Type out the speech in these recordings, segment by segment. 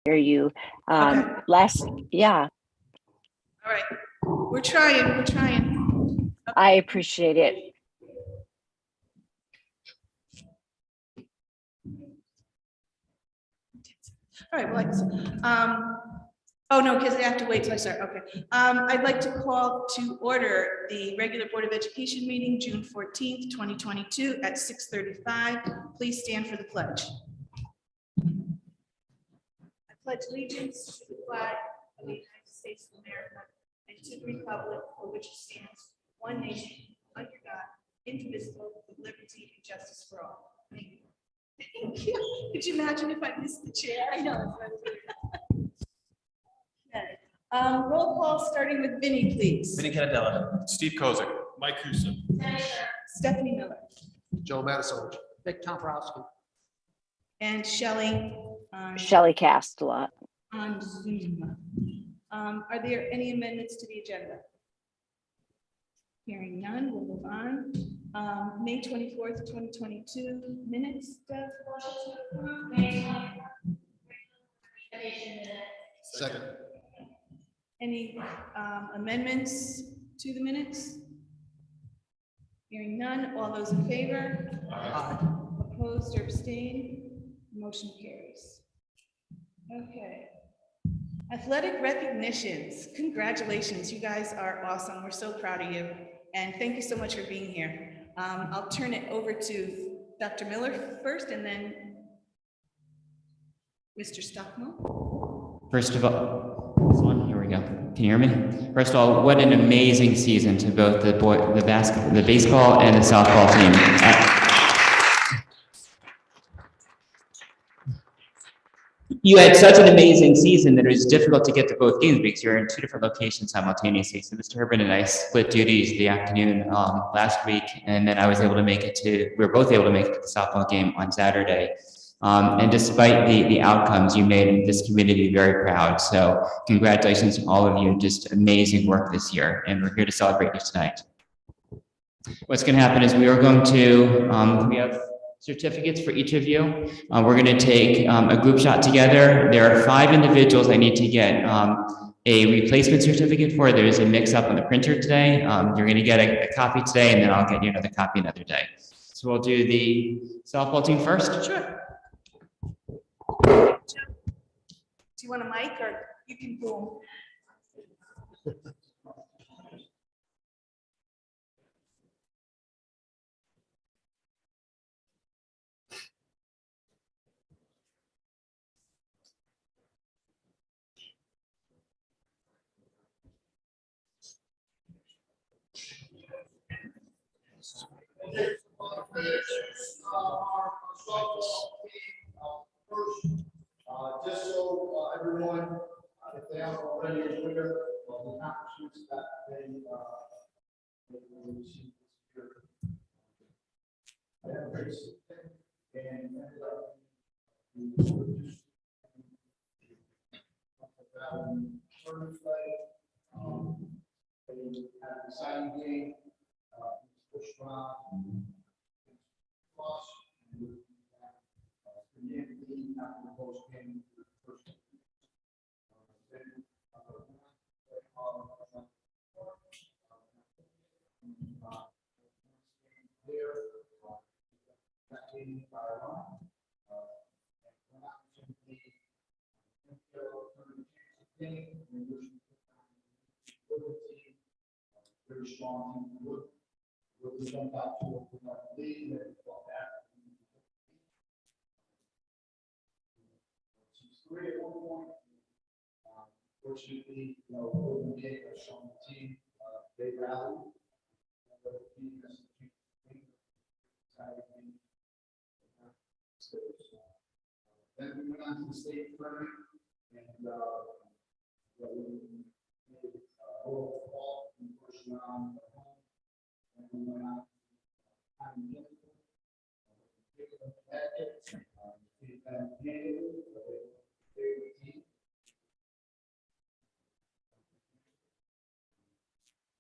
hear you. Okay. Yeah, All right. We're trying. I appreciate it. All right, well, oh no, because I have to wait till I start, okay. I'd like to call to order the regular Board of Education meeting, June 14th, 2022 at 6:35. Please stand for the pledge. I pledge allegiance to the flag of the United States of America and to the republic for which it stands, one nation, under God, indivisible, with liberty and justice for all. Thank you. Thank you. Could you imagine if I missed the chair? I know. Okay. Roll call starting with Vinnie, please. Vinnie Cannadella. Steve Kozik. Mike Huso. Stephanie Miller Joe Madisovich. Vic Tomporowski. and Shelley Shelley Castela. on Zoom. Are there any amendments to the agenda? Hearing none, we'll move on. May 24th, 2022 minutes. Deb? Second. Any amendments to the minutes? Hearing none, all those in favor? Aye. Opposed or abstained? Motion carries. Okay. Athletic recognitions. Congratulations, you guys are awesome. We're so proud of you. And thank you so much for being here. I'll turn it over to Dr. Miller first and then Mr. Stockmore. First of all, this one, here we go. Can you hear me? First of all, what an amazing season to both the baseball and the softball team. You had such an amazing season that it was difficult to get to both games because you're in two different locations simultaneously. So Mr. Herbert and I split duties the afternoon last week, and then I was able to make it to, we were both able to make it to the softball game on Saturday. And despite the outcomes, you made this community very proud. So congratulations to all of you. Just amazing work this year. And we're here to celebrate you tonight. What's going to happen is we are going to, we have certificates for each of you. We're going to take a group shot together. There are 5 individuals I need to get a replacement certificate for. There's a mix up on the printer today. You're going to get a copy today, and then I'll get you another copy another day. So we'll do the softball team first. Sure. Do you want a mic or you can boom? Just so everyone, if they haven't already aware of the accomplishments that they received this year. I have a very significant and ended up they had an exciting game, push around, plus, after the post game, first. Very strong team. We went back to the league and got that. Three at one point. Fortunately, Golden Gate has shown the team, they rallied. Then we went on to the state tournament and we made overall in the first round at home. And we went on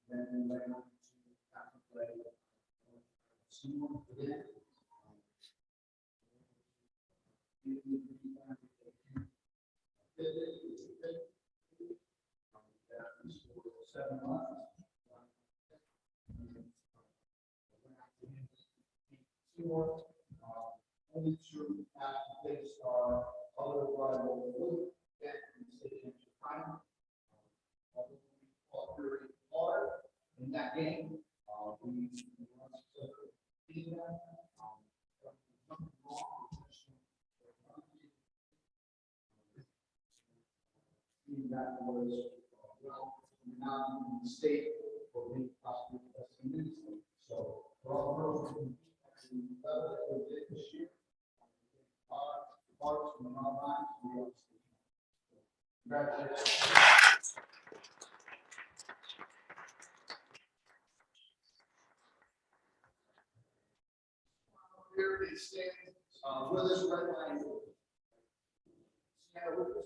then we went on to play someone for that. Seymour, only two athletes are other rival Luke and Station Time. Fought very hard in that game. We were successful in beating them. Nothing wrong with this. That was well, not in the state or maybe possibly in the state. So for all those who level that we did this year, parts from our minds, we are. Congratulations. Here it stands with us right line. Stand with us.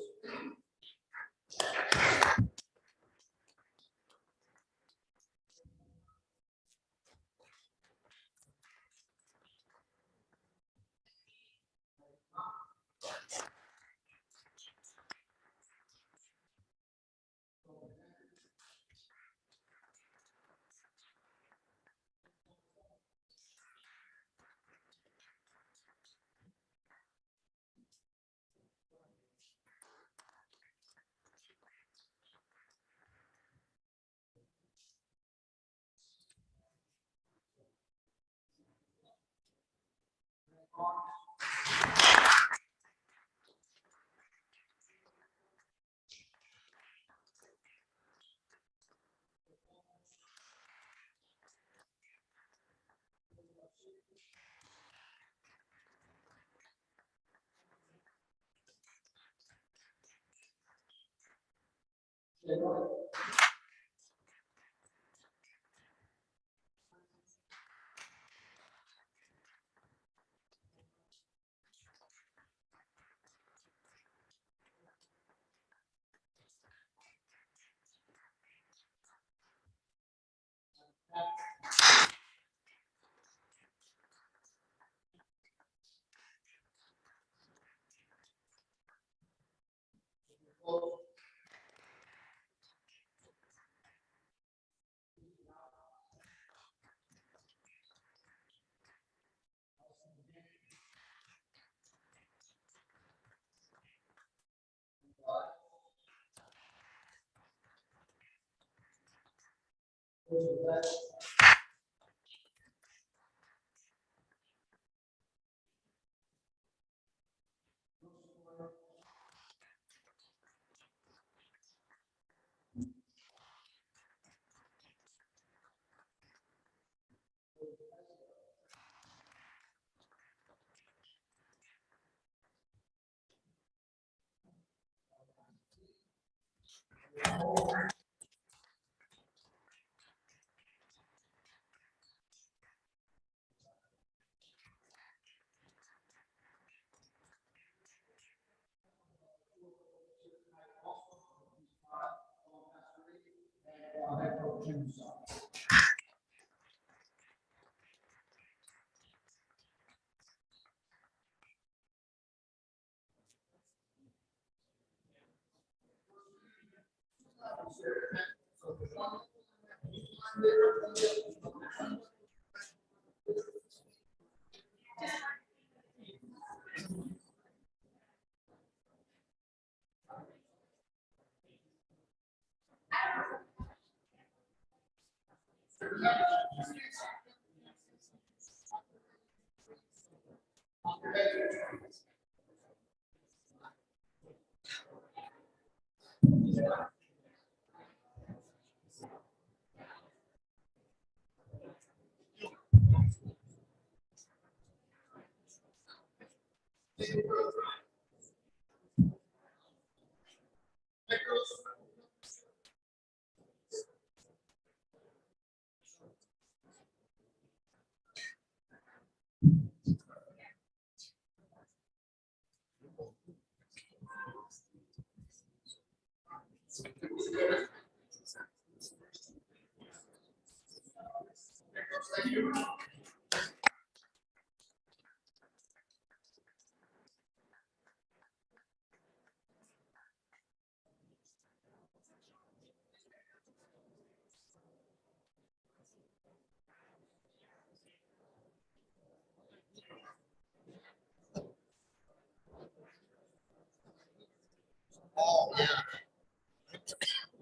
Oh, yeah.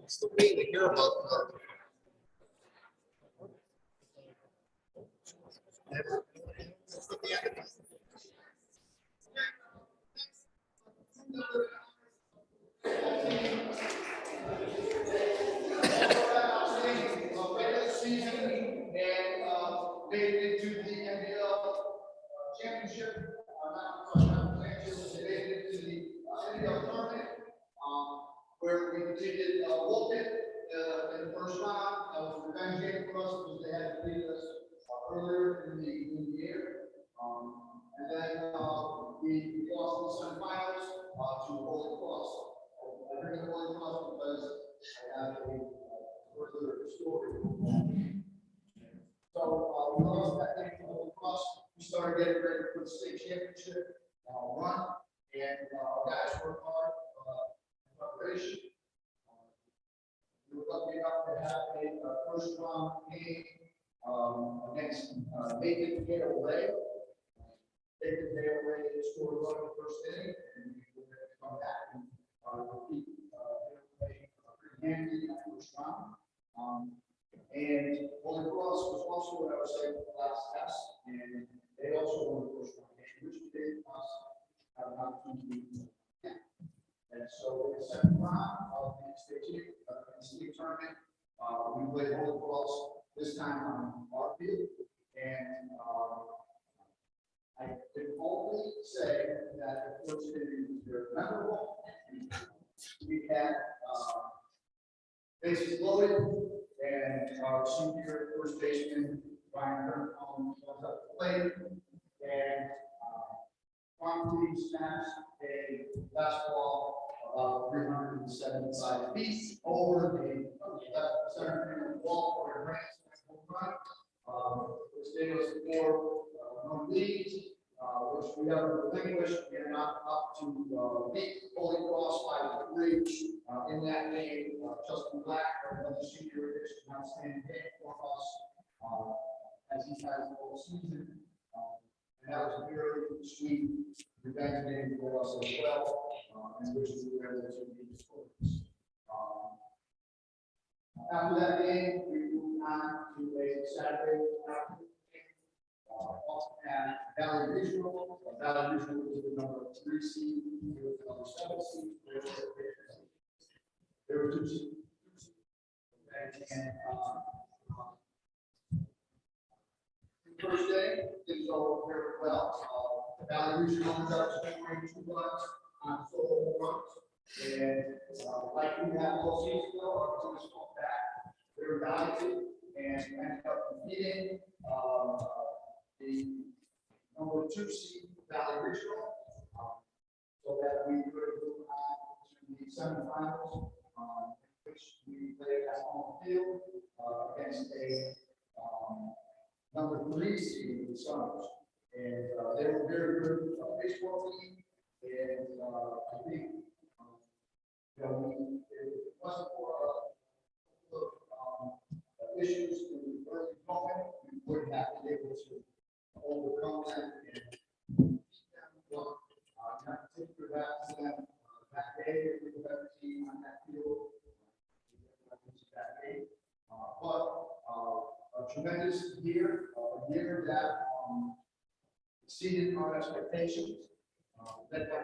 Still waiting to hear about the. Season and made it into the NBL championship. Not championship, they made it to the NBL tournament, where we defeated Wilton in the first round. That was a revenge game for us because they had to beat us earlier in the year. And then we lost in the semifinals to Holy Cross. I bring up Holy Cross because I have a further story. So we lost that game to Holy Cross. We started getting ready for the state championship run, and our guys worked hard in preparation. We were lucky enough to have a first round game against Nathan Gale. Nathan Gale scored one in the first inning, and we were going to come back and repeat pretty handily in that first round. And Holy Cross was also what I was saying the last test, and they also won the first round game, which gave us an opportunity. And so in the second round of the state tournament, we played Holy Cross this time on our field, and I can only say that the first inning was very memorable. We had bases loaded, and our senior first baseman Brian Kirk comes up to the plate, and promptly snaps a fastball about 375 feet over the left center field of the wall for a grand slam home run. Which gave us 4 home leads, which we never relinquished. We are not up to beat Holy Cross 5-3 in that game. Justin Black, another senior, is an outstanding game for us, as he has the whole season. And that was a very sweet revenge game for us as well, in which we were able to beat the Scorpions. After that game, we moved on to a Saturday afternoon game at Valley Regional. Valley Regional was the number 3 seed, it was the number 7 seed. There were 2 seeds. And the first day, things go very well. The Valley Regional ends up scoring 2 runs on 4 home runs. And like we had all seasons ago, our team is called back. They were valued and ended up defeating the number 2 seed Valley Regional, so that we could move on to the semifinals, which we played at home field against a number 3 seed, the Suns. And they were very good baseball team, and I think if it wasn't for issues in the early moment, we wouldn't have been able to overcome them and beat them. But not particular that to them that day, we were better team on that field. That day. But a tremendous year, a year that exceeded our expectations. Led by 5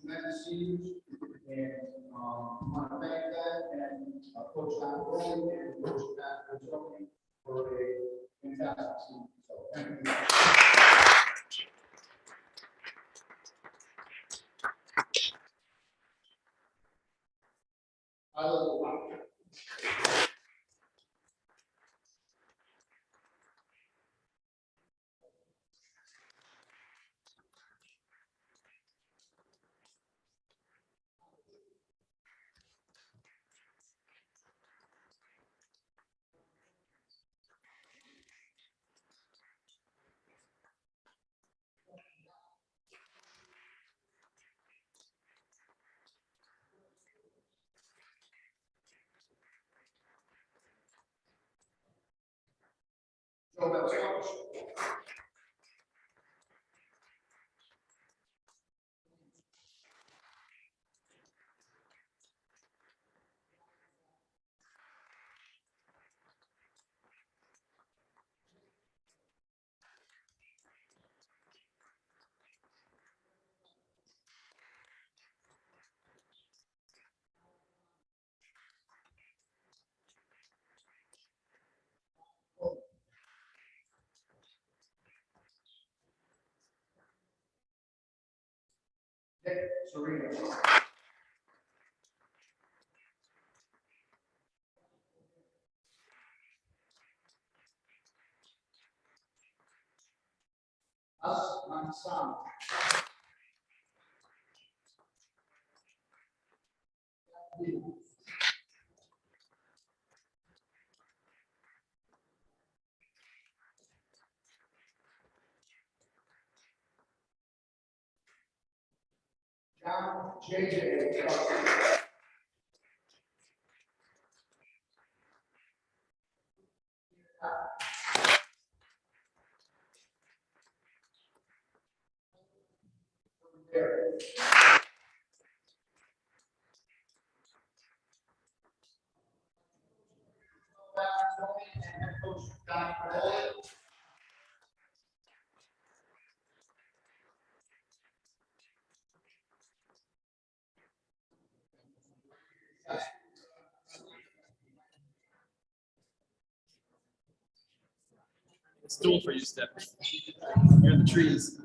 tremendous seniors, and I want to thank that and Coach Don Rowley and Coach Pat Rosoni for a fantastic season. So thank you. I love the Joe Beltran. Nick Serena. Us, Mansam. John J.J. Stool for you, Steph. You're in the trees.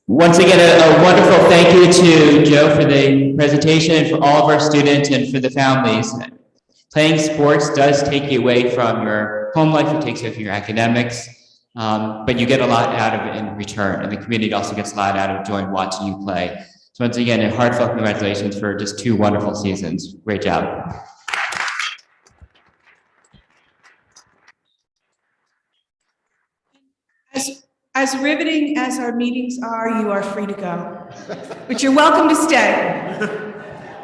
Once again, a wonderful thank you to Joe for the presentation, for all of our students, and for the families. Playing sports does take you away from your home life, it takes you away from your academics, but you get a lot out of it in return, and the community also gets a lot out of enjoying watching you play. So once again, a heartfelt congratulations for just 2 wonderful seasons. Great job. As riveting as our meetings are, you are free to go. But you're welcome to stay.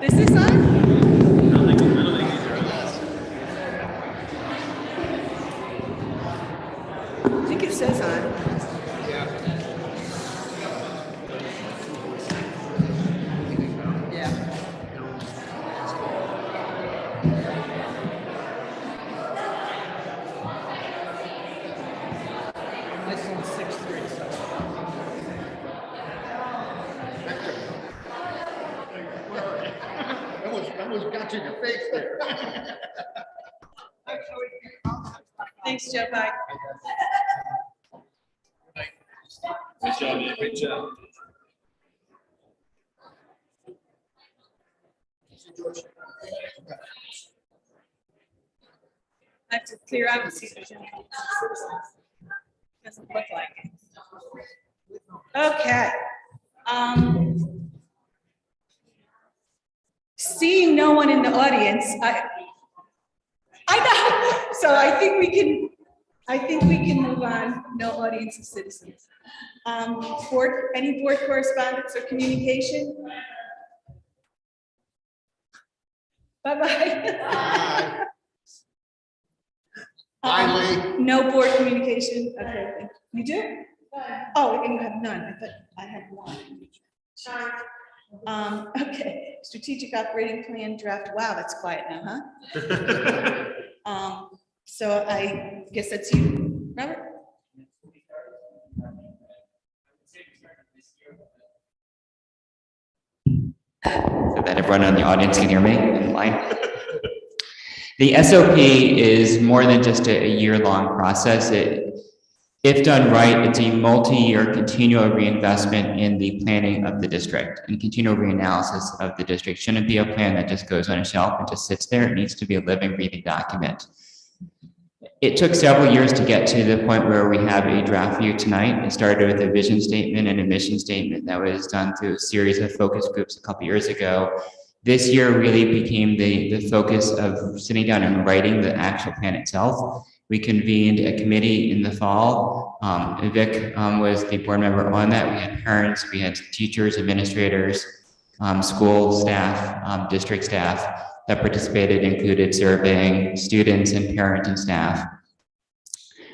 Is this on? I think it says on. Almost got you in your face there. Thanks, Joe. Bye. Good job, man. Great job. I have to clear out and see if there's any. Doesn't look like it. Okay. Seeing no one in the audience, I know. So I think we can move on. No audience of citizens. Any board correspondence or communication? Bye-bye. Bye, Lee. No board communication. Okay, you do? Oh, and you have none. I thought I had one. Okay, strategic operating plan draft. Wow, that's quiet now, huh? So I guess that's you, Robert? So that everyone in the audience can hear me in line. The SOP is more than just a year-long process. If done right, it's a multi-year continual reinvestment in the planning of the district and continual reanalysis of the district. Shouldn't be a plan that just goes on a shelf and just sits there. It needs to be a living, breathing document. It took several years to get to the point where we have a draft view tonight. It started with a vision statement and a mission statement that was done through a series of focus groups a couple years ago. This year really became the focus of sitting down and writing the actual plan itself. We convened a committee in the fall. Vic was the board member on that. We had parents, we had teachers, administrators, school staff, district staff that participated, included surveying students and parents and staff.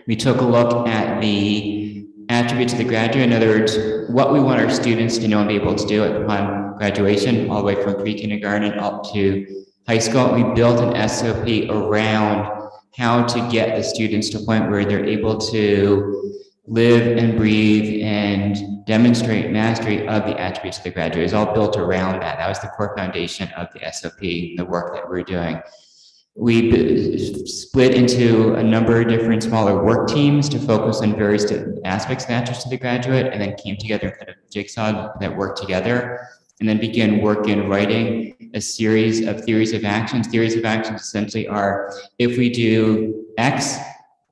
We took a look at the attributes of the graduate. In other words, what we want our students to know and be able to do upon graduation, all the way from pre-kindergarten up to high school. We built an SOP around how to get the students to a point where they're able to live and breathe and demonstrate mastery of the attributes of the graduate. It's all built around that. That was the core foundation of the SOP, the work that we're doing. We split into a number of different smaller work teams to focus on various aspects of the attributes of the graduate, and then came together and kind of jigsaw that worked together, and then began working, writing a series of theories of actions. Theories of actions essentially are, if we do X,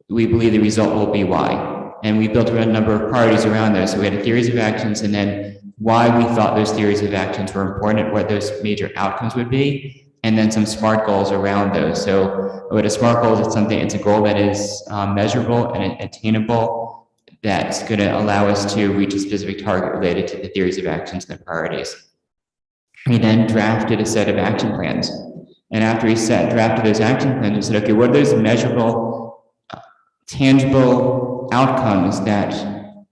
we believe the result will be Y. And we built a number of priorities around those. So we had a theories of actions, and then why we thought those theories of actions were important, what those major outcomes would be, and then some SMART goals around those. So what a SMART goal is, it's a goal that is measurable and attainable, that's going to allow us to reach a specific target related to the theories of actions and the priorities. We then drafted a set of action plans. And after we drafted those action plans, we said, okay, what are those measurable, tangible outcomes that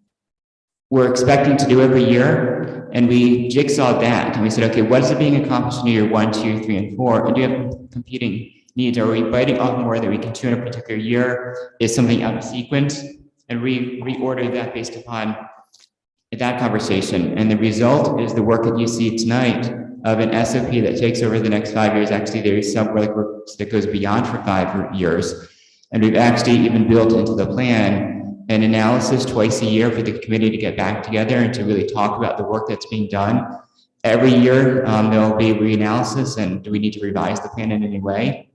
we're expecting to do every year? And we jigsawed that. And we said, okay, what is it being accomplished in year 1, 2, 3, and 4? And do you have competing needs? Are we biting off more that we can chew in a particular year? Is something out of sequence? And we reordered that based upon that conversation. And the result is the work that you see tonight of an SOP that takes over the next 5 years. Actually, there is some work that goes beyond for 5 years. And we've actually even built into the plan an analysis twice a year for the committee to get back together and to really talk about the work that's being done. Every year, there'll be reanalysis, and do we need to revise the plan in any way?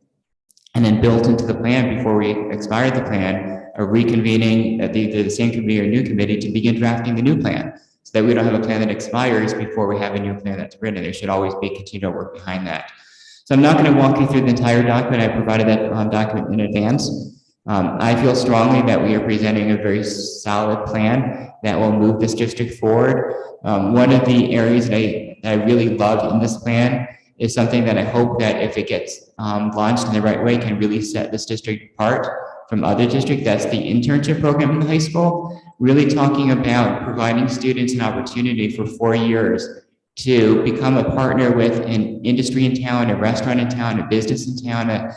And then built into the plan before we expire the plan, a reconvening at either the same committee or new committee to begin drafting the new plan, so that we don't have a plan that expires before we have a new plan that's written. There should always be continual work behind that. So I'm not going to walk you through the entire document. I provided that document in advance. I feel strongly that we are presenting a very solid plan that will move this district forward. One of the areas that I really love in this plan is something that I hope that if it gets launched in the right way can really set this district apart from other districts. That's the internship program in the high school, really talking about providing students an opportunity for 4 years to become a partner with an industry in town, a restaurant in town, a business in town,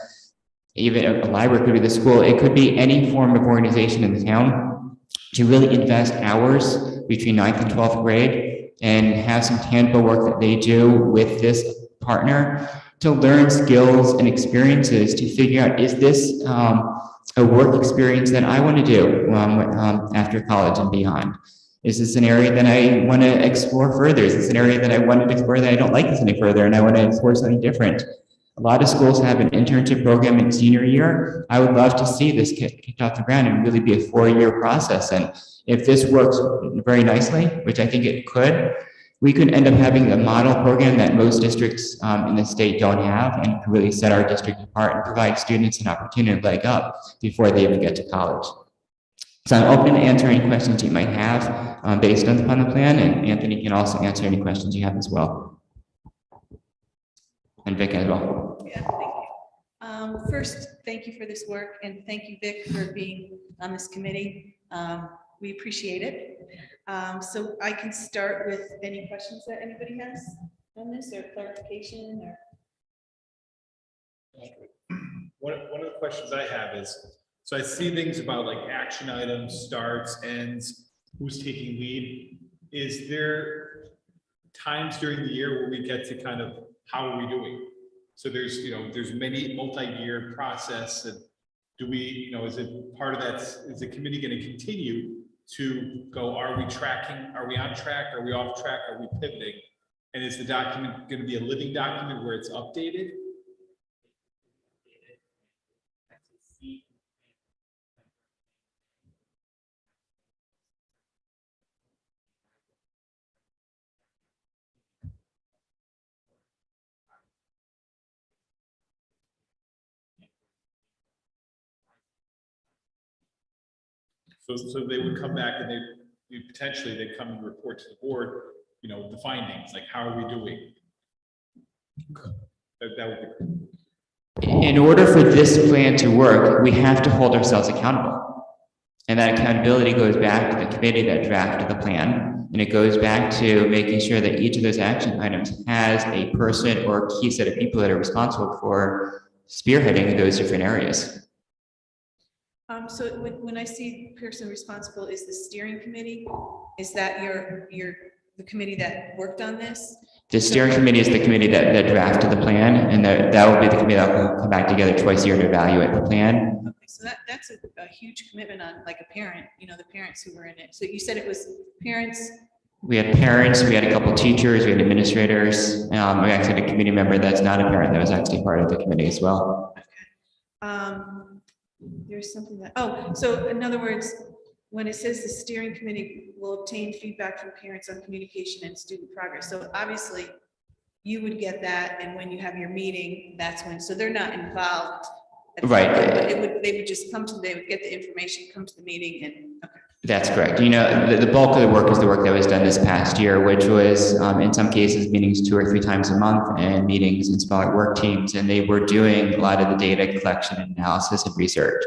even a library, could be the school. It could be any form of organization in the town to really invest hours between 9th and 12th grade and have some tangible work that they do with this partner to learn skills and experiences to figure out, is this a work experience that I want to do after college and beyond? Is this an area that I want to explore further? Is this an area that I wanted to explore that I don't like this any further and I want to explore something different? A lot of schools have an internship program in senior year. I would love to see this kicked off the ground and really be a 4-year process. And if this works very nicely, which I think it could, we could end up having a model program that most districts in the state don't have, and really set our district apart and provide students an opportunity to leg up before they even get to college. So I'm open to answer any questions you might have based upon the plan, and Anthony can also answer any questions you have as well. And Vic as well. Yeah, thank you. First, thank you for this work, and thank you, Vic, for being on this committee. We appreciate it. So I can start with any questions that anybody has on this, or clarification, or. One of the questions I have is, so I see things about like action items, starts, ends, who's taking lead. Is there times during the year where we get to kind of, how are we doing? So there's, there's many multi-year process, and do we, is it part of that, is the committee going to continue to go, are we tracking, are we on track, are we off track, are we pivoting? And is the document going to be a living document where it's updated? So they would come back and potentially they'd come and report to the board, the findings, like how are we doing? That would be. In order for this plan to work, we have to hold ourselves accountable. And that accountability goes back to the committee that drafted the plan. And it goes back to making sure that each of those action items has a person or a key set of people that are responsible for spearheading those different areas. So when I see person responsible is the steering committee, is that the committee that worked on this? The steering committee is the committee that drafted the plan, and that will be the committee that will come back together twice a year to evaluate the plan. Okay, so that's a huge commitment on like a parent, the parents who were in it. So you said it was parents. We had parents, we had a couple teachers, we had administrators. We actually had a committee member that's not a parent that was actually part of the committee as well. Okay. There's something so in other words, when it says the steering committee will obtain feedback from parents on communication and student progress. So obviously you would get that. And when you have your meeting, that's when, so they're not involved. Right. But they would just they would get the information, come to the meeting and, okay. That's correct. The bulk of the work is the work that was done this past year, which was in some cases meetings 2 or 3 times a month and meetings in smaller work teams. And they were doing a lot of the data collection and analysis and research.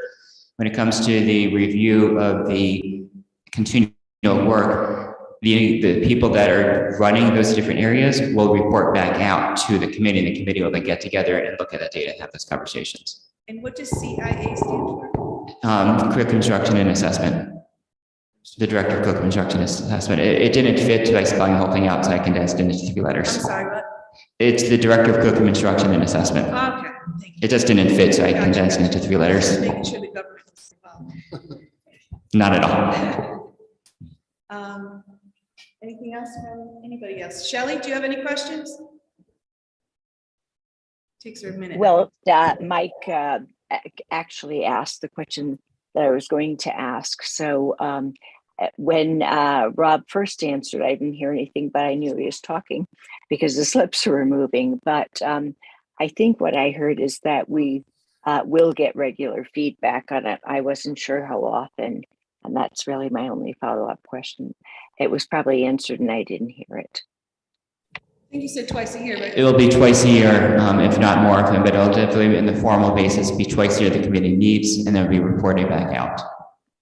When it comes to the review of the continual work, the people that are running those different areas will report back out to the committee, and the committee will then get together and look at that data and have those conversations. And what does CIA stand for? Curriculum instruction and assessment. The director of curriculum instruction and assessment. It didn't fit by spelling the whole thing out, so I condensed it into 3 letters. I'm sorry, what? It's the director of curriculum instruction and assessment. Okay, thank you. It just didn't fit, so I condensed it into 3 letters. Just making sure the government is involved. Not at all. Anything else from anybody else? Shelley, do you have any questions? Takes her a minute. Well, Mike actually asked the question that I was going to ask. So when Rob first answered, I didn't hear anything, but I knew he was talking because the slips were moving. But I think what I heard is that we will get regular feedback on it. I wasn't sure how often, and that's really my only follow-up question. It was probably answered and I didn't hear it. I think you said twice a year, right? It will be twice a year, if not more often, but it'll definitely, in the formal basis, be twice a year the committee meets, and then be reporting back out.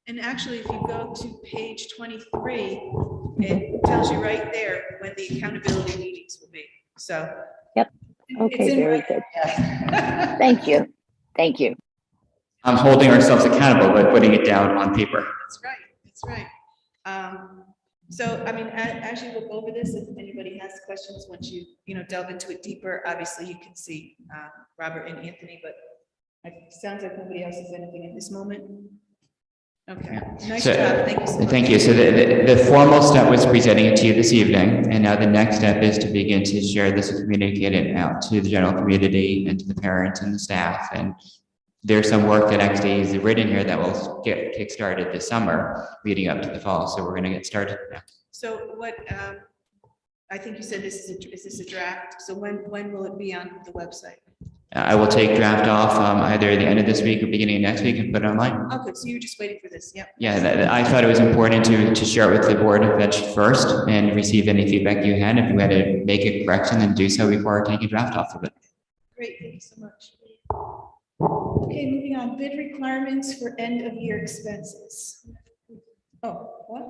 And actually, if you go to page 23, it tells you right there when the accountability meetings will be. So. Yep. it's Okay, in very writing, good. yes. Thank you. Thank you. I'm holding ourselves accountable by putting it down on paper. That's right. That's right. So, I mean, as you look over this, if anybody has questions, once you delve into it deeper, obviously you can see Robert and Anthony, but it sounds like nobody else has anything at this moment. Okay, nice So, job. Thank you so much. Thank you. So the formal step was presenting it to you this evening, and now the next step is to begin to share this and communicate it out to the general community and to the parents and the staff. And there's some work that actually is written here that will get kickstarted this summer, leading up to the fall. So we're going to get started now. So what, I think you said is this a draft? So when will it be on the website? I will take draft off either the end of this week or beginning of next week and put it online. Okay, so you're just waiting for this, yep. Yeah, I thought it was important to share it with the board of Veg first and receive any feedback you had. If you had to make a correction, then do so before taking draft off of it. Great, thank you so much. Okay, moving on, bid requirements for end of year expenses. Oh, what?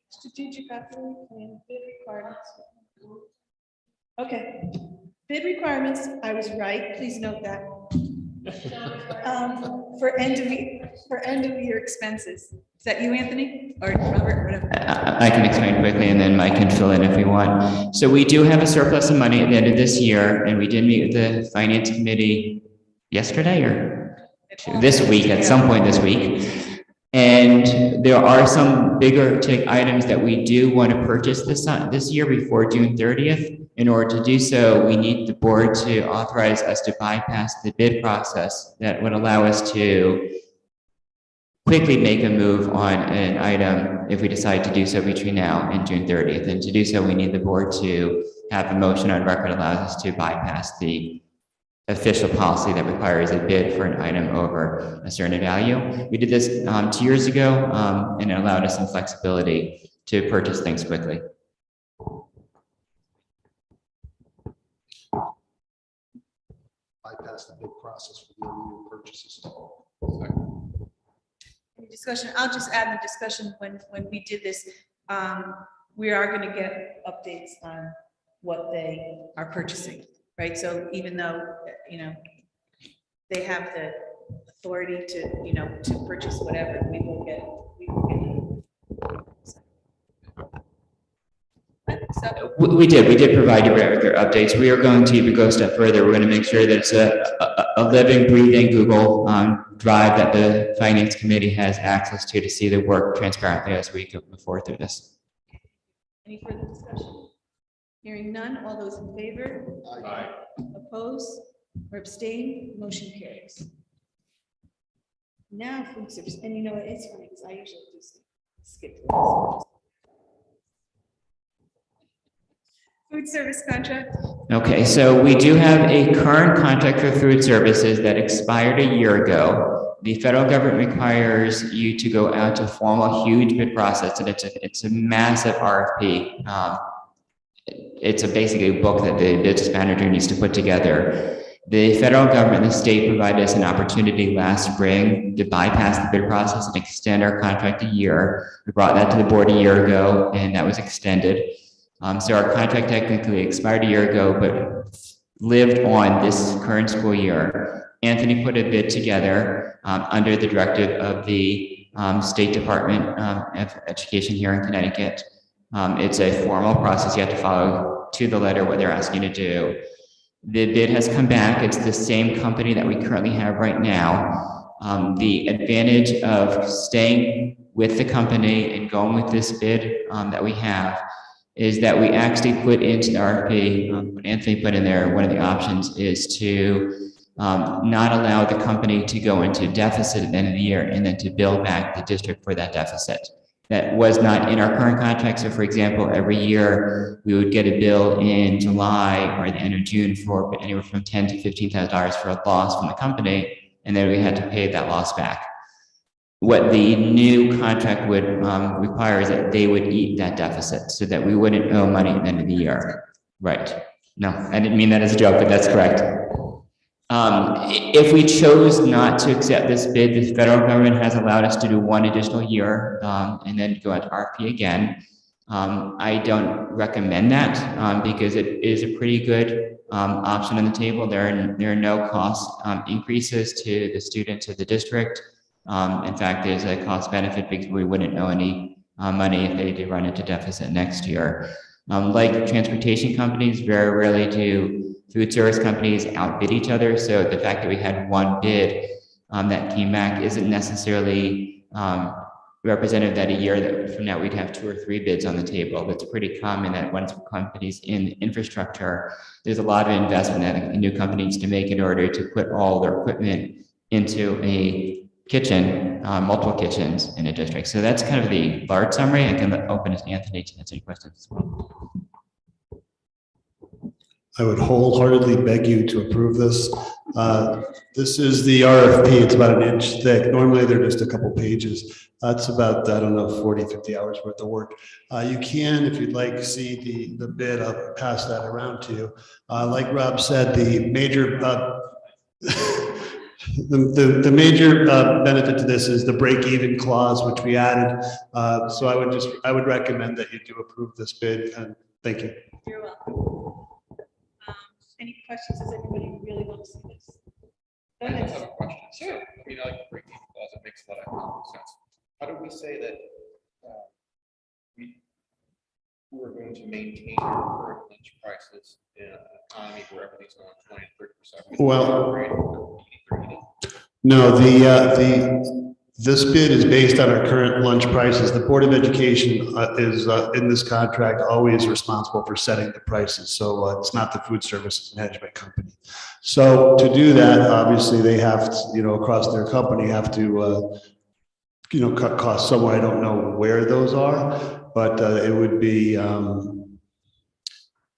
Strategic operating plan, bid requirements. Okay, bid requirements, I was right, please note that. For end of year expenses. Is that you, Anthony, or Robert, whatever? I can explain quickly and then Mike can fill in if we want. So we do have a surplus of money at the end of this year, and we did meet with the finance committee yesterday or this week, at some point this week. And there are some bigger ticket items that we do want to purchase this year before June 30th. In order to do so, we need the board to authorize us to bypass the bid process that would allow us to quickly make a move on an item if we decide to do so between now and June 30th. And to do so, we need the board to have a motion on record allows us to bypass the official policy that requires a bid for an item over a certain value. We did this 2 years ago, and it allowed us some flexibility to purchase things quickly. Bypass the big process for the annual purchases. Any discussion? I'll just add the discussion when we did this. We are going to get updates on what they are purchasing, right? So even though, they have the authority to, to purchase whatever, we will get. So, We did provide you with their updates. We are going to even go a step further. We're going to make sure that it's a living, breathing Google Drive that the Finance Committee has access to see the work transparently as we go forward through this. any further discussion? Hearing none, all those in favor? Aye. Oppose or abstain, motion carries. Now, food service, and you know what, it's funny, because I usually just skip this. Food service contract, Okay, so we do have a current contract for food services that expired a year ago. The federal government requires you to go out to form a huge bid process, and it's a massive RFP. It's basically a book that the business manager needs to put together. The federal government and the state provided us an opportunity last spring to bypass the bid process and extend our contract a year. We brought that to the board a year ago, and that was extended. So our contract technically expired a year ago, but lived on this current school year. Anthony put a bid together under the directive of the State Department of Education here in Connecticut. It's a formal process you have to follow to the letter what they're asking you to do. The bid has come back. It's the same company that we currently have right now. The advantage of staying with the company and going with this bid that we have is that we actually put into the RFP, what Anthony put in there, one of the options is to not allow the company to go into deficit at the end of the year and then to bill back the district for that deficit. That was not in our current contract. So for example, every year we would get a bill in July or the end of June for anywhere from $10,000 to $15,000 for a loss from the company, and then we had to pay that loss back. What the new contract would require is that they would eat that deficit so that we wouldn't owe money at the end of the year. Right. No, I didn't mean that as a joke, but that's correct. If we chose not to accept this bid, the federal government has allowed us to do one additional year and then go into RFP again. I don't recommend that because it is a pretty good option on the table. There are no cost increases to the students of the district. In fact, there's a cost benefit because we wouldn't owe any money if they did run into deficit next year. Like transportation companies, very rarely do food service companies outbid each other. So the fact that we had one bid that came back isn't necessarily representative that a year from now we'd have 2 or 3 bids on the table. That's pretty common that once companies in infrastructure, there's a lot of investment that a new company needs to make in order to put all their equipment into a kitchen, multiple kitchens in a district. So that's kind of the large summary. I can open it to Anthony to answer any questions as well. I would wholeheartedly beg you to approve this. This is the RFP. It's about 1 inch thick. Normally they're just a couple pages. That's about, I don't know, 40, 50 hours worth of work. You can, if you'd like, see the bid. I'll pass that around to you. Like Rob said, the major the major benefit to this is the break-even clause, which we added. So I would recommend that you do approve this bid, and thank you. you're welcome. Any questions? Does anybody really want to see this? Go I just have a ahead. question. Sure. So, like breaking clause, it makes a lot of sense. How do we say that we're going to maintain our current lunch prices in an economy where everything's going 20 to 30%? Well, No, this bid is based on our current lunch prices. The Board of Education is in this contract always responsible for setting the prices. So it's not the food services management company. So to do that, obviously they have to, across their company have to, cut costs somewhere. I don't know where those are, but it would be,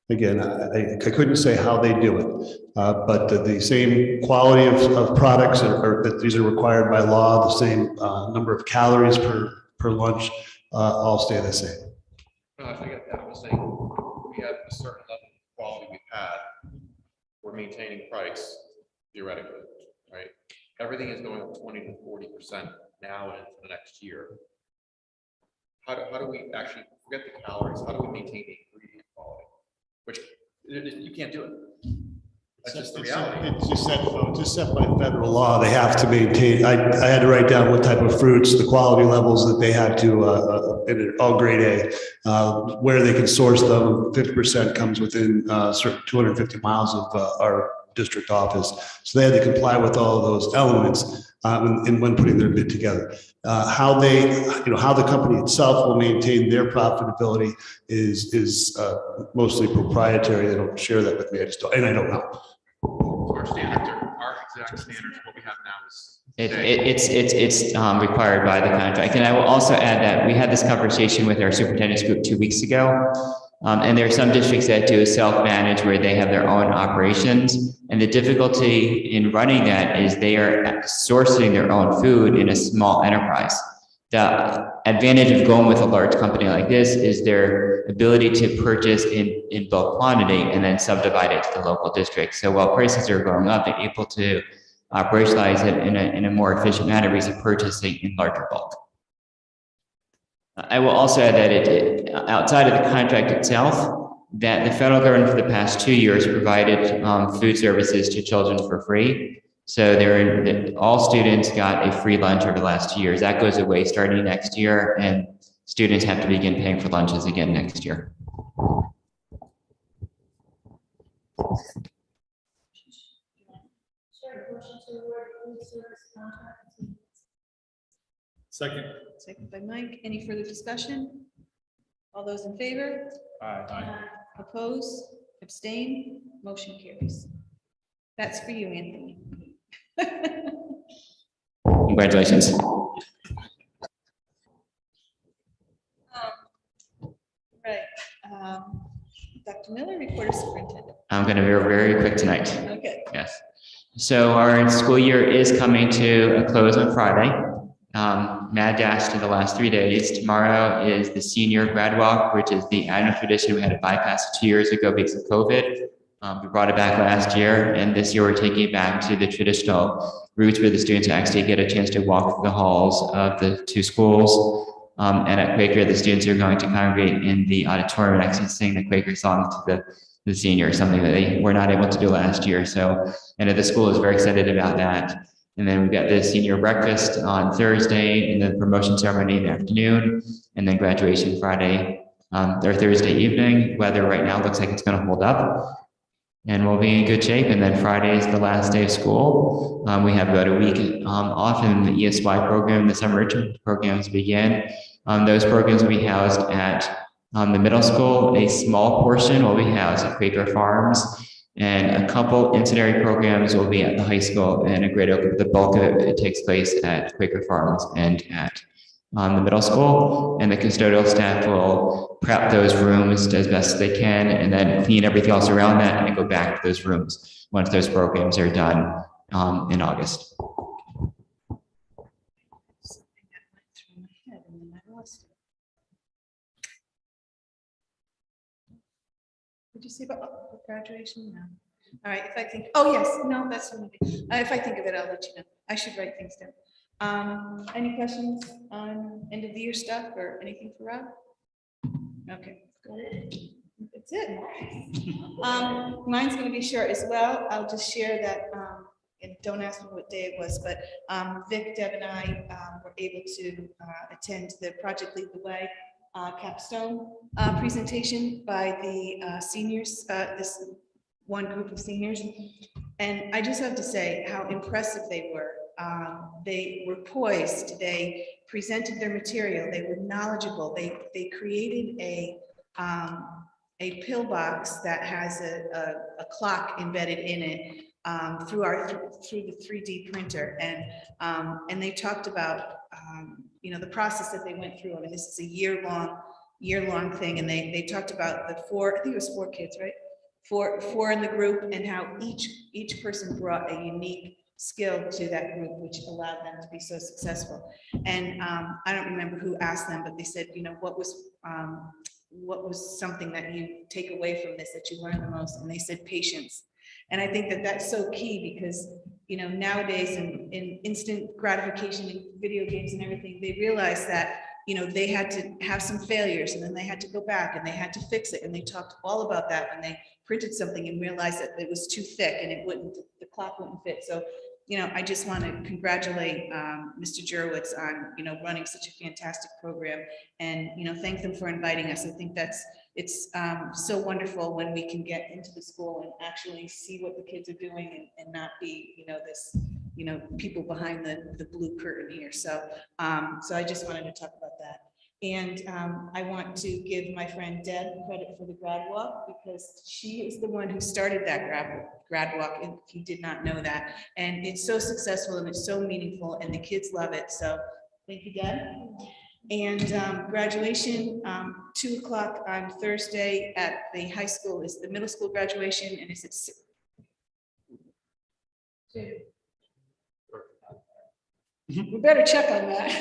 again, I couldn't say how they do it, but the same quality of products are that these are required by law, the same number of calories per lunch, all stay the same. No, I get that. I was saying, we have a certain level of quality we've had. We're maintaining price theoretically, right? Everything is going up 20 to 40% now and into the next year. How do we actually forget the calories? How do we maintain the ingredient quality? Which you can't do it. That's just the reality. It's just set by federal law. They have to maintain, I had to write down what type of fruits, the quality levels that they had to, in all grade A, where they can source them. 50% comes within certain 250 miles of our district office. So they had to comply with all of those elements when putting their bid together. How the company itself will maintain their profitability is mostly proprietary. They don't share that with me. I don't know. Our standards are, our exact standards, what we have now is. It's required by the contract. And I will also add that we had this conversation with our superintendent's group 2 weeks ago. And there are some districts that do self-manage where they have their own operations. And the difficulty in running that is they are sourcing their own food in a small enterprise. The advantage of going with a large company like this is their ability to purchase in bulk quantity and then subdivide it to the local district. So while prices are going up, they're able to operationalize it in a more efficient manner because of purchasing in larger bulk. I will also add that outside of the contract itself, that the federal government for the past 2 years provided food services to children for free. So all students got a free lunch over the last 2 years. That goes away starting next year, and students have to begin paying for lunches again next year. Second. Second by Mike. Any further discussion? All those in favor? Aye. Oppose? Abstain? Motion carries. That's for you, Anthony. Congratulations. Right. Dr. Miller, reporter superintendent. I'm going to be very quick tonight. Okay. Yes. So our school year is coming to a close on Friday. Mad dash to the last 3 days. Tomorrow is the senior grad walk, which is the annual tradition. We had to bypass 2 years ago because of COVID. We brought it back last year, and this year we're taking it back to the traditional routes where the students actually get a chance to walk through the halls of the two schools. And at Quaker, the students are going to congregate in the auditorium and actually sing the Quaker song to the seniors, something that they were not able to do last year. So, and the school is very excited about that. And then we've got the senior breakfast on Thursday, and the promotion ceremony in the afternoon, and then graduation Friday or Thursday evening. Weather right now looks like it's going to hold up, and we'll be in good shape. And then Friday is the last day of school. We have about a week off in the ESY program. The summer programs begin. Those programs will be housed at the middle school. A small portion will be housed at Quaker Farms, and a couple incendiary programs will be at the high school, and the bulk of it takes place at Quaker Farms and at the middle school. And the custodial staff will prep those rooms as best as they can, and then clean everything else around that, and then go back to those rooms once those programs are done in August. Something that went through my head and then I lost it. Did you say about graduation? No. All right, if I think, oh, yes, no, that's something. If I think of it, I'll let you know. I should write things down. Any questions on end of the year stuff or anything for Rob? Okay, good. That's it. Mine's gonna be short as well. I'll just share that, and don't ask me what day it was, but Vic, Deb, and I were able to attend the Project Lead the Way capstone presentation by the seniors, this one group of seniors. And I just have to say how impressive they were They were poised, they presented their material, they were knowledgeable, they created a pillbox that has a clock embedded in it through the 3D printer. And they talked about, the process that they went through. I mean, this is a year-long thing. And they talked about the four, I think it was 4 kids, right? Four in the group, and how each person brought a unique skill to that group, which allowed them to be so successful. And I don't remember who asked them, but they said, what was something that you take away from this, that you learned the most? And they said patience. And I think that that's so key, because nowadays in instant gratification in video games and everything, they realize that they had to have some failures, and then they had to go back and they had to fix it. And they talked all about that when they printed something and realized that it was too thick and the clock wouldn't fit. So I just want to congratulate Mr. Jurowitz on running such a fantastic program, and thank them for inviting us. I think it's so wonderful when we can get into the school and actually see what the kids are doing, and not be this people behind the blue curtain here. So I just wanted to talk about that. And I want to give my friend Deb credit for the grad walk, because she is the one who started that grad walk, if you did not know that. And it's so successful and it's so meaningful, and the kids love it. So thank you, Deb. And graduation, 2 o'clock on Thursday at the high school is the middle school graduation, and it's at 6. We better check on that.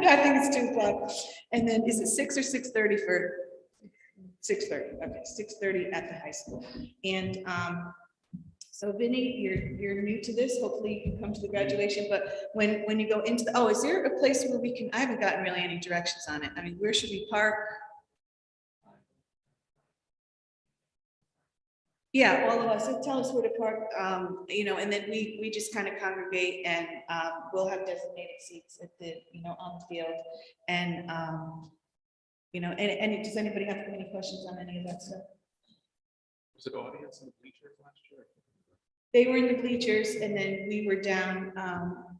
I think it's 2 o'clock. And then is it 6 or 6:30 for 6:30? Okay, 6:30 at the high school. And so Vinny, you're new to this. Hopefully you can come to the graduation. But when you go into is there a place where we can? I haven't gotten really any directions on it. I mean, where should we park? Yeah, all of us. So tell us where to park, and then we just kind of congregate, and we'll have designated seats at the, on the field. And, and does anybody have any questions on any of that stuff? Was it audience in the bleachers last year? They were in the bleachers, and then we were down,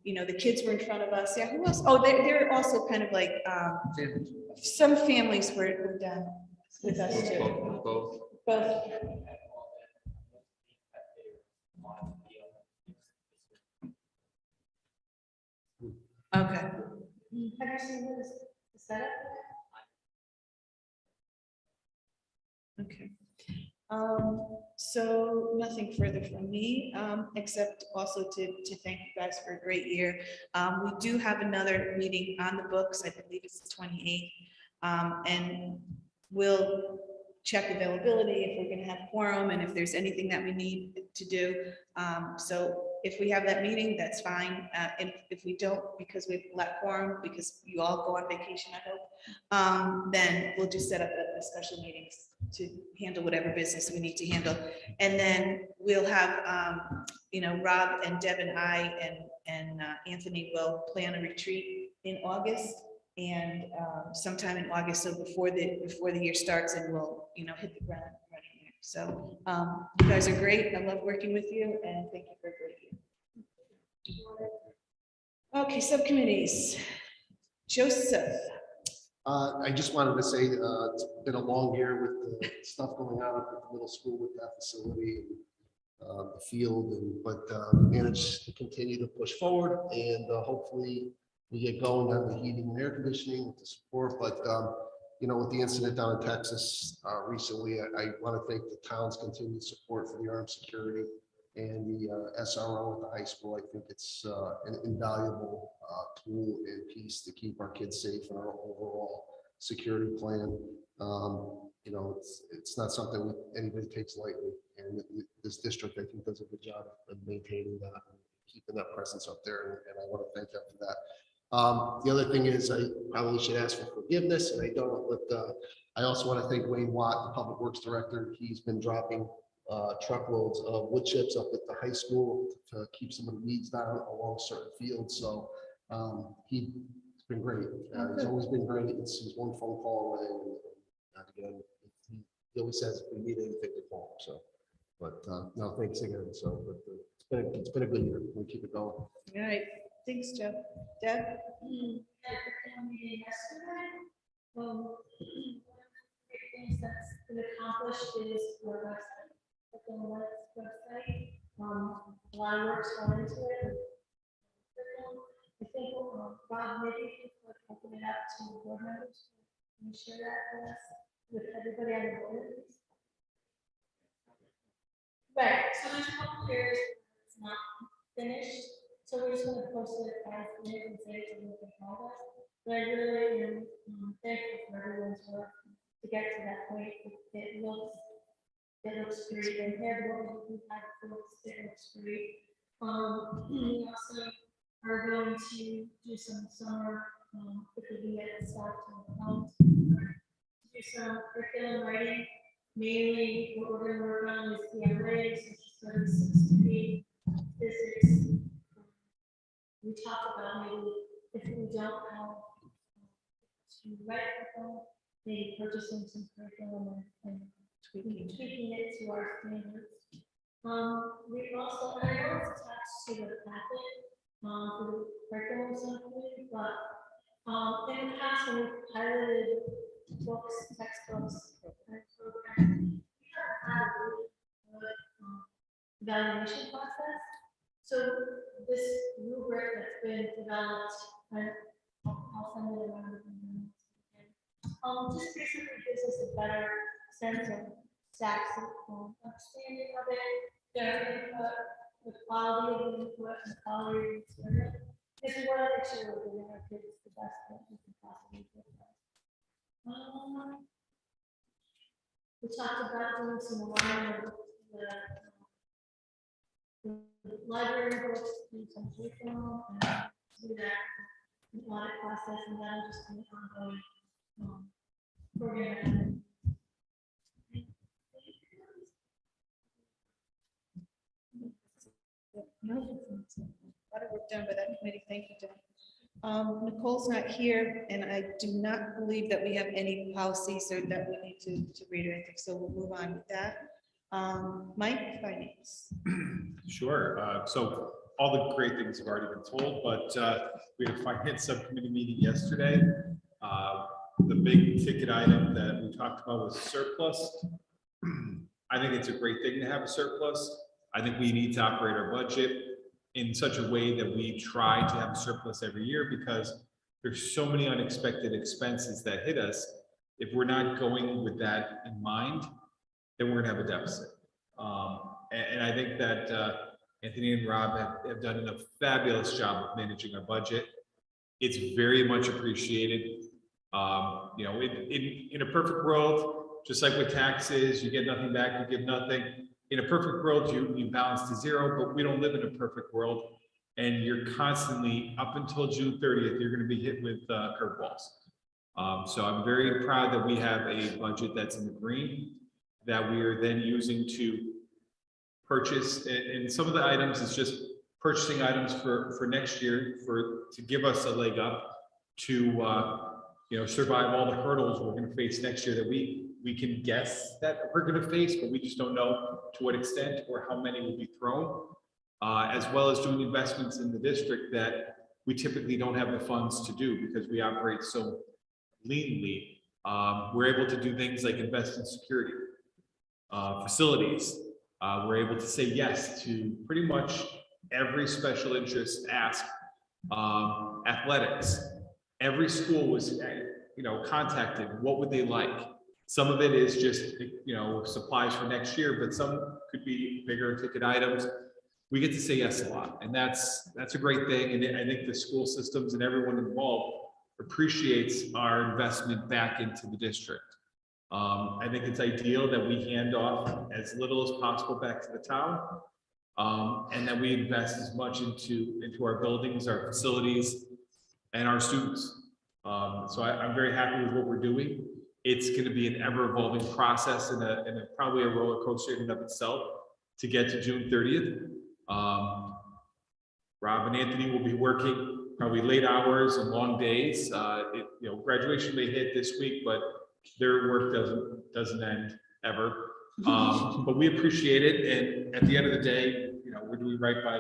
the kids were in front of us. Yeah, who else? Oh, they're also kind of like, some families were down with us too. Both. Okay. Have you seen the setup? Okay. So nothing further from me, except also to thank you guys for a great year. We do have another meeting on the books. I believe it's the 28th. And we'll check availability if we're going to have quorum, and if there's anything that we need to do. So if we have that meeting, that's fine. And if we don't, because we've lacked quorum, because you all go on vacation, I hope, then we'll just set up a special meetings to handle whatever business we need to handle. And then we'll have, Rob and Deb and I and Anthony will plan a retreat in August. And sometime in August, so before the year starts, and we'll hit the ground running there. So you guys are great. I love working with you, and thank you for a great year. Okay, subcommittees. Joseph. I just wanted to say it's been a long year with the stuff going on at the middle school with that facility and the field, but we managed to continue to push forward, and hopefully we get going on the heating and air conditioning with the support. But with the incident down in Texas recently, I want to thank the town's continued support for the armed security and the SRO at the high school. I think it's an invaluable tool and piece to keep our kids safe in our overall security plan. It's not something anybody takes lightly, and this district, I think, does a good job of maintaining that, and keeping that presence up there, and I want to thank them for that. The other thing is, I probably should ask for forgiveness, and I don't, but I also want to thank Wayne Watt, the Public Works Director. He's been dropping truckloads of wood chips up at the high school to keep some of the weeds down along certain fields. So he's been great. He's always been great. He's one phone call away. And again, he always says if we need anything to call him. So But no, thanks again. So, but it's been a good year. We'll keep it going. All right, thanks, Jeff. Deb? At the meeting yesterday, one of the things that's been accomplished is our website, the website. A lot of work's gone into it. I think, Rob, maybe you could open it up to board members. Can you share that with us, with everybody on the board? Right, so there's a couple areas where it's not finished, so we're just gonna post it as it and say it's a work in progress. But I really am thankful for everyone's work to get to that point. It looks great, and here, what we have, it looks great. We also are going to do some summer, if we can get staff to do some curriculum writing. Mainly, what we're gonna work on is the analytics, social studies, 60 physics. We talked about maybe if we don't have to write for them, maybe purchasing some curriculum and tweaking it to our standards. We also, and I know it's attached to the packet, for the curriculum something, but in the past, when we piloted books, textbooks, and programs, we haven't had a really good evaluation process. So this rubric that's been developed, and I'll send it around. Just basically gives us a better sense of staff's understanding of it, their input, the quality of the input, and the quality of the experience. If we want to make sure we're giving our kids the best that we can possibly give them. We talked about doing some alignment with the library books, do some curriculum, and do that in the audit process, and then just an ongoing program. No, a lot of work done by that committee. Thank you, Deb. Nicole's not here, and I do not believe that we have any policies or that we need to read or anything, so we'll move on with that. Mike, finance. Sure. So all the great things have already been told, but we had a finance subcommittee meeting yesterday. The big ticket item that we talked about was surplus. I think it's a great thing to have a surplus. I think we need to operate our budget in such a way that we try to have a surplus every year, because there's so many unexpected expenses that hit us. If we're not going with that in mind, then we're gonna have a deficit. And I think that Anthony and Rob have done a fabulous job of managing our budget. It's very much appreciated. You know, in a perfect world, just like with taxes, you get nothing back, you give nothing. In a perfect world, you balance to zero, but we don't live in a perfect world. And you're constantly, up until June 30th, you're gonna be hit with curveballs. So I'm very proud that we have a budget that's in the green, that we are then using to purchase. And some of the items is just purchasing items for next year, to give us a leg up to you know, survive all the hurdles we're gonna face next year that we can guess that we're gonna face, but we just don't know to what extent or how many will be thrown, as well as doing investments in the district that we typically don't have the funds to do because we operate so leanly. We're able to do things like invest in security, facilities. We're able to say yes to pretty much every special interest ask. Athletics. Every school was, you know, contacted. What would they like? Some of it is just, you know, supplies for next year, but some could be bigger ticket items. We get to say yes a lot, and that's a great thing. And I think the school systems and everyone involved appreciates our investment back into the district. I think it's ideal that we hand off as little as possible back to the town, and that we invest as much into our buildings, our facilities, and our students. So I'm very happy with what we're doing. It's going to be an ever-evolving process and probably a roller coaster in and of itself to get to June 30th. Rob and Anthony will be working probably late hours and long days. You know, graduation may hit this week, but their work doesn't end ever. But we appreciate it, and at the end of the day, you know, we're doing right by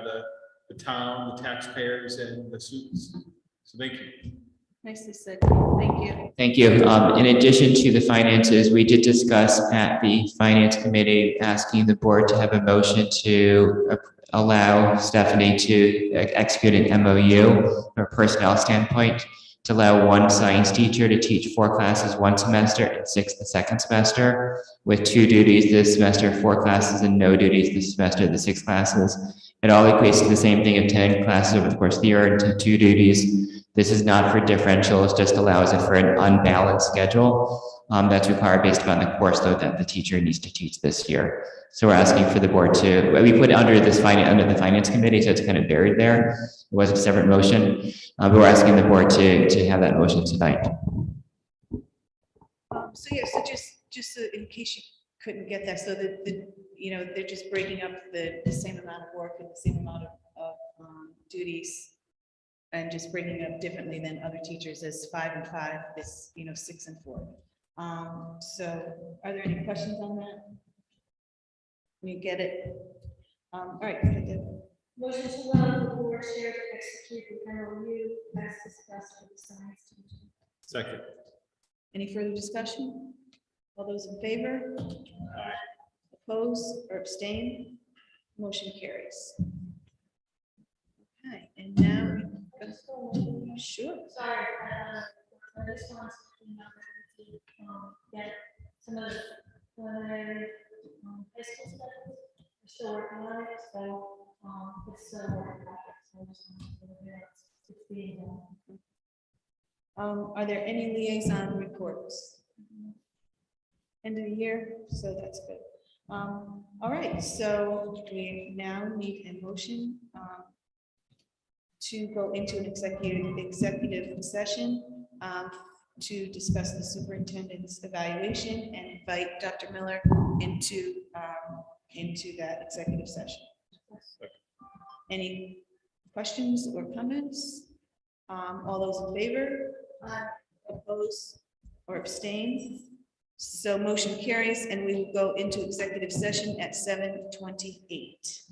the town, the taxpayers, and the students. So thank you. Nicely said. Thank you. Thank you. In addition to the finances, we did discuss at the finance committee asking the board to have a motion to allow Stephanie to execute an MOU from a personnel standpoint to allow one science teacher to teach 4 classes one semester and 6 the second semester, with 2 duties this semester, 4 classes, and no duties this semester, the 6 classes. It all equates to the same thing of 10 classes over the course of the year and 2 duties. This is not for differentials, just allows it for an unbalanced schedule that's required based upon the course load that the teacher needs to teach this year. So we're asking for the board to, we put it under this under the finance committee, so it's kind of buried there. It wasn't a separate motion, but we're asking the board to have that motion tonight. So yeah, so just so in case you couldn't get that, so the you know, they're just breaking up the same amount of work and the same amount of duties, and just bringing it up differently than other teachers as 5 and 5, this, you know, 6 and 4. So are there any questions on that? You get it? All right, go ahead, Deb. Motion to allow the board chair to execute the MOU as discussed with the science teacher. Second. Any further discussion? All those in favor? Oppose or abstain? Motion carries. Okay, and now, sure. Sorry, I just want to get some of the preliminary high school stuff. We're still working on it, so it's still a work in progress. So I just want to get it's being done. Are there any liaison reports? End of the year, so that's good. All right, so we now need a motion to go into an executive session to discuss the superintendent's evaluation and invite Dr. Miller into that executive session. Any questions or comments? All those in favor? Oppose or abstain? So motion carries, and we will go into executive session at 7:28.